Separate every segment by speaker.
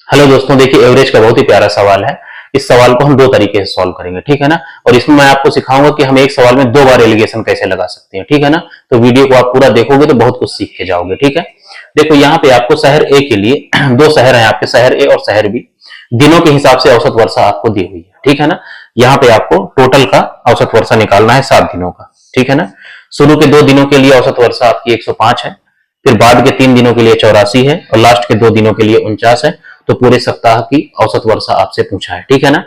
Speaker 1: Hello दोस्तों, देखिए average का बहुत ही प्यारा सवाल है। इस सवाल को हम दो तरीके से सॉल्व करेंगे, ठीक है ना। और इसमें मैं आपको सिखाऊंगा कि हम एक सवाल में दो बार एलिगेशन कैसे लगा सकते हैं, ठीक है ना। तो वीडियो को आप पूरा देखोगे तो बहुत कुछ सीख के जाओगे, ठीक है। देखो यहाँ पे आपको शहर ए के लिए दो शहर है आपके, शहर ए और शहर बी। दिनों के हिसाब से औसत वर्षा आपको दी हुई है, ठीक है ना। यहाँ पे आपको टोटल का औसत वर्षा निकालना है 7 दिनों का, ठीक है ना। शुरू के 2 दिनों के लिए औसत वर्षा आपकी 105 है, फिर बाद के 3 दिनों के लिए 84 है और लास्ट के 2 दिनों के लिए 49 है। तो पूरे सप्ताह की औसत वर्षा आपसे पूछा है, ठीक है ना।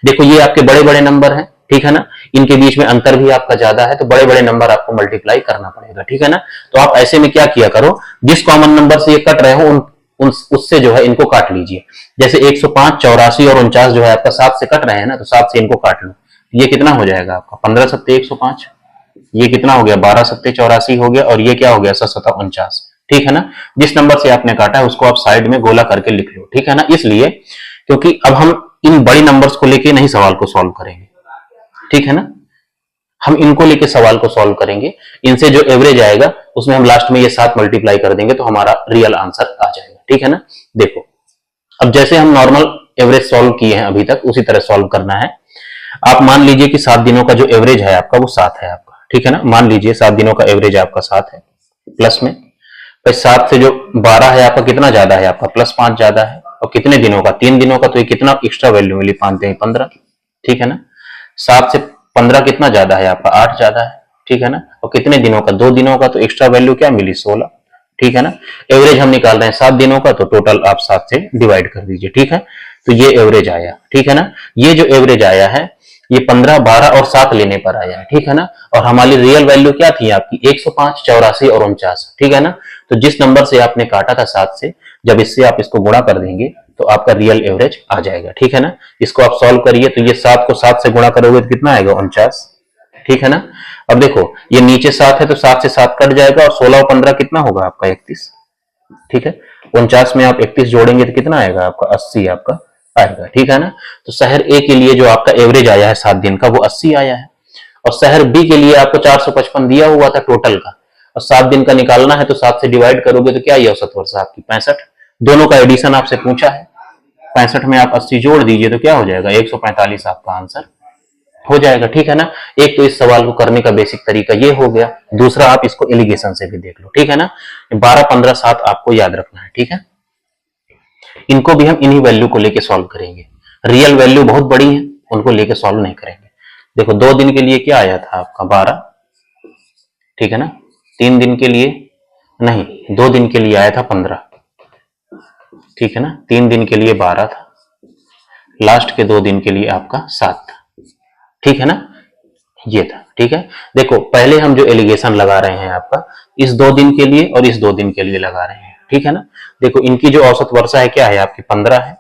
Speaker 1: देखो ये आपके बड़े बड़े नंबर हैं, ठीक है ना। इनके बीच में अंतर भी आपका ज्यादा है, तो बड़े बड़े नंबर आपको मल्टीप्लाई करना पड़ेगा, ठीक है ना। तो आप ऐसे में क्या किया करो, जिस कॉमन नंबर से ये कट रहे हो उससे जो है इनको काट लीजिए। जैसे 105, 84 और 49 जो है आपका 7 से कट रहे हैं ना, तो 7 से इनको काट लो। ये कितना हो जाएगा आपका 15 सत्ते 105, ये कितना हो गया 12 सत्ते 84 हो गया, और ये क्या हो गया 7 सत्ता 49, ठीक है ना। जिस नंबर से आपने काटा है उसको आप साइड में गोला करके लिख लो, ठीक है ना। इसलिए क्योंकि अब हम इन बड़ी नंबर्स को लेके नहीं सवाल को सॉल्व करेंगे, ठीक है ना। हम इनको लेके सवाल को सॉल्व करेंगे। इनसे जो एवरेज आएगा उसमें हम लास्ट में ये 7 मल्टीप्लाई कर देंगे तो हमारा रियल आंसर आ जाएगा, ठीक है ना। देखो अब जैसे हम नॉर्मल एवरेज सॉल्व किए हैं अभी तक, उसी तरह सॉल्व करना है। आप मान लीजिए कि 7 दिनों का जो एवरेज है आपका वो 7 है आपका, ठीक है ना। मान लीजिए 7 दिनों का एवरेज आपका 7 है, प्लस में भाई 7 से जो 12 है आपका कितना ज्यादा है आपका +5 ज्यादा है। और कितने दिनों का 3 दिनों का, तो ये कितना एक्स्ट्रा वैल्यू मिली 15, ठीक है ना। 7 से 15 कितना ज्यादा है आपका 8 ज्यादा है, ठीक है ना। और कितने दिनों का 2 दिनों का, तो एक्स्ट्रा वैल्यू क्या मिली 16, ठीक है ना। एवरेज हम निकाल रहे हैं 7 दिनों का, तो टोटल आप 7 से डिवाइड कर दीजिए, ठीक है। तो ये एवरेज आया, ठीक है ना। ये जो एवरेज आया है ये 15, 12 और 7 लेने पर आया है, ठीक है ना। और हमारी रियल वैल्यू क्या थी आपकी 105, 84 और 49, ठीक है ना। तो जिस नंबर से आपने काटा था 7 से, जब इससे आप इसको गुणा कर देंगे तो आपका रियल एवरेज आ जाएगा, ठीक है ना। इसको आप सॉल्व करिए, तो ये 7 को 7 से गुणा करोगे तो कितना आएगा 49, ठीक है ना। अब देखो ये नीचे 7 है तो 7 से 7 कट जाएगा, और 16 और 15 कितना होगा आपका 31, ठीक है। 49 में आप 31 जोड़ेंगे तो कितना आएगा आपका 80 आपका आएगा, ठीक है ना। तो शहर ए के लिए जो आपका एवरेज आया है 7 दिन का वो 80 आया है। और शहर बी के लिए आपको 455 दिया हुआ था टोटल का, और 7 दिन का निकालना है तो 7 से डिवाइड करोगे तो क्या ये औसत वर्षा आपकी 65। दोनों का एडिशन आपसे पूछा है, 65 में आप 80 जोड़ दीजिए तो क्या हो जाएगा 145 आपका आंसर हो जाएगा, ठीक है ना। एक तो इस सवाल को करने का बेसिक तरीका ये हो गया, दूसरा आप इसको एलिगेशन से भी देख लो, ठीक है ना। 12, 15, 7 आपको याद रखना है, ठीक है। इनको भी हम इन्हीं वैल्यू को लेके सॉल्व करेंगे। रियल वैल्यू बहुत बड़ी है, उनको लेके सॉल्व नहीं करेंगे। देखो 2 दिन के लिए क्या आया था आपका 12, ठीक है ना। 3 दिन के लिए नहीं, 2 दिन के लिए आया था 15, ठीक है ना। 3 दिन के लिए 12 था, लास्ट के 2 दिन के लिए आपका 7 था, ठीक है ना। ये था, ठीक है। देखो पहले हम जो एलिगेशन लगा रहे हैं आपका इस 2 दिन के लिए और इस 2 दिन के लिए लगा रहे हैं, ठीक है ना। देखो इनकी जो औसत वर्षा है क्या है आपकी 15 है,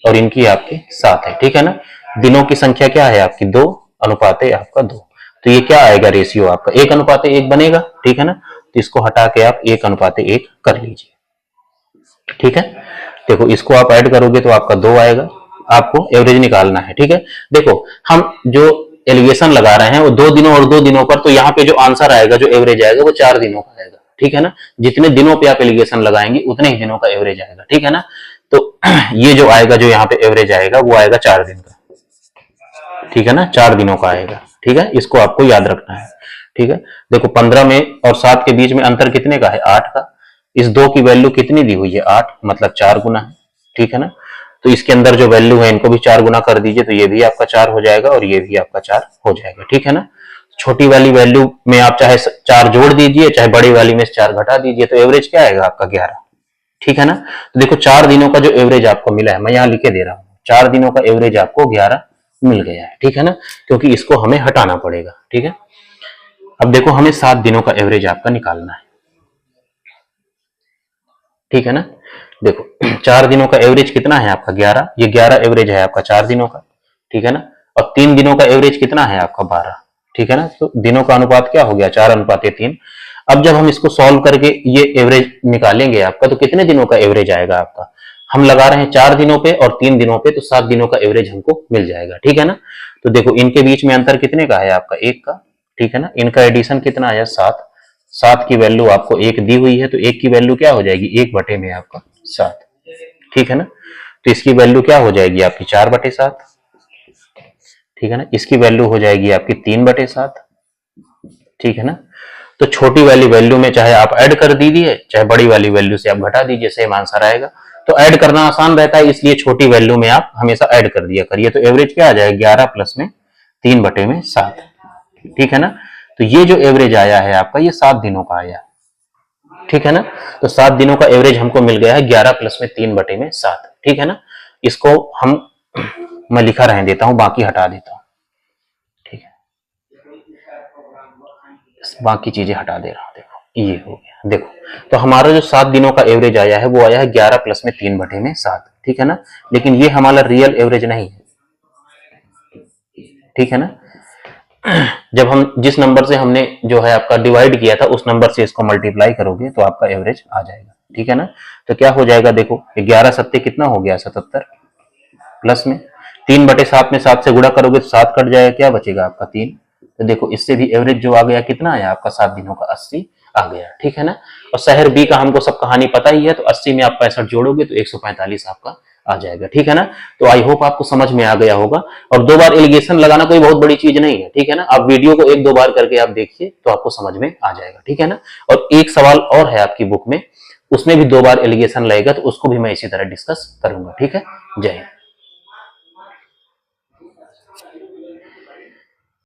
Speaker 1: और इनकी आपकी 7 है, ठीक है ना। दिनों की संख्या क्या है आपकी 2 अनुपाते आपका 2, तो ये क्या आएगा रेशियो आपका 1 अनुपाते 1 बनेगा, ठीक है ना। तो इसको हटा के आप 1 अनुपाते 1 कर लीजिए, ठीक है। देखो इसको आप ऐड करोगे तो आपका 2 आएगा, आपको एवरेज निकालना है, ठीक है। देखो हम जो एलिगेशन लगा रहे हैं वो 2 दिनों और 2 दिनों पर, तो यहाँ पे जो आंसर आएगा जो एवरेज आएगा वो 4 दिनों का आएगा, ठीक है ना। जितने दिनों पे आप एलिगेशन लगाएंगे उतने ही दिनों का एवरेज आएगा, ठीक है ना। तो ये जो आएगा जो यहाँ पे एवरेज आएगा वो आएगा 4 दिन का, ठीक है ना। 4 दिनों का आएगा, ठीक है। इसको आपको याद रखना है, ठीक है। देखो 15 में और 7 के बीच में अंतर कितने का है 8 का। इस 2 की वैल्यू कितनी दी हुई है 8, मतलब 4 गुना है, ठीक है ना। तो इसके अंदर जो वैल्यू है इनको भी 4 गुना कर दीजिए, तो ये भी आपका 4 हो जाएगा और ये भी आपका 4 हो जाएगा, ठीक है ना। छोटी वाली वैल्यू में आप चाहे 4 जोड़ दीजिए, चाहे बड़ी वाली में से 4 घटा दीजिए, तो एवरेज क्या आएगा आपका 11, ठीक है ना। तो देखो 4 दिनों का जो एवरेज आपको मिला है, मैं यहाँ लिखे दे रहा हूँ, 4 दिनों का एवरेज आपको 11 मिल गया है, ठीक है ना। क्योंकि इसको हमें हटाना पड़ेगा, ठीक है। अब देखो हमें 7 दिनों का एवरेज आपका निकालना है, ठीक है ना। देखो 4 दिनों का एवरेज कितना है आपका 11, ये 11 एवरेज है आपका 4 दिनों का, ठीक है ना। और 3 दिनों का एवरेज कितना है आपका 12, ठीक है ना। तो दिनों का अनुपात क्या हो गया 4 अनुपात 3। अब जब हम इसको सॉल्व करके ये एवरेज निकालेंगे आपका, तो कितने दिनों का एवरेज आएगा आपका, हम लगा रहे हैं 4 दिनों पे और 3 दिनों पे, तो 7 दिनों का एवरेज हमको मिल जाएगा, ठीक है ना। तो देखो इनके बीच में अंतर कितने का है आपका 1 का, ठीक है ना। इनका एडिशन कितना आया 7, 7 की वैल्यू आपको 1 दी हुई है, तो 1 की वैल्यू क्या हो जाएगी 1 बटे में आपका 7, ठीक है ना। तो इसकी वैल्यू क्या हो जाएगी आपकी 4/7, ठीक है ना। इसकी वैल्यू हो जाएगी आपकी 3/7, ठीक है ना। तो छोटी वाली वैल्यू में चाहे आप ऐड कर दीजिए, चाहे बड़ी वाली वैल्यू से आप घटा दीजिए, सेम आंसर आएगा। तो ऐड करना आसान रहता है, इसलिए छोटी वैल्यू में आप हमेशा ऐड कर दिया करिए। तो एवरेज क्या आ जाएगा, 11 प्लस में 3/7, ठीक है ना। तो ये जो एवरेज आया है आपका, ये 7 दिनों का आया, ठीक है ना। तो 7 दिनों का एवरेज हमको मिल गया है 11 प्लस में 3/7, ठीक है ना। इसको हम मैं लिखा रहने देता हूं, बाकी हटा देता हूं, ठीक है। बाकी चीजें हटा दे रहा हूं, देखो ये हो गया। देखो तो हमारा जो 7 दिनों का एवरेज आया है वो आया है 11 प्लस में 3/7, ठीक है ना। लेकिन ये हमारा रियल एवरेज नहीं है, ठीक है ना। जब हम जिस नंबर से हमने जो है आपका डिवाइड किया था उस नंबर से इसको मल्टीप्लाई करोगे तो आपका एवरेज आ जाएगा, ठीक है ना। तो क्या हो जाएगा, देखो 11 सत्ते कितना हो गया, 77, प्लस में 3/7 में 7 से गुणा करोगे तो 7 कट जाएगा, क्या बचेगा आपका 3। तो देखो इससे भी एवरेज जो आ गया कितना आया आपका 7 दिनों का, 80 आ गया, ठीक है ना। और शहर बी का हमको सब कहानी पता ही है, तो 80 में आप 65 जोड़ोगे तो 145 आपका आ जाएगा, ठीक है ना। तो आई होप आपको समझ में आ गया होगा। और 2 बार एलिगेशन लगाना कोई बहुत बड़ी चीज नहीं है, ठीक है ना। आप वीडियो को 1-2 बार करके आप देखिए तो आपको समझ में आ जाएगा, ठीक है ना। और एक सवाल और है आपकी बुक में, उसमें भी 2 बार एलिगेशन लगेगा, तो उसको भी मैं इसी तरह डिस्कस करूंगा, ठीक है। जय हिंद।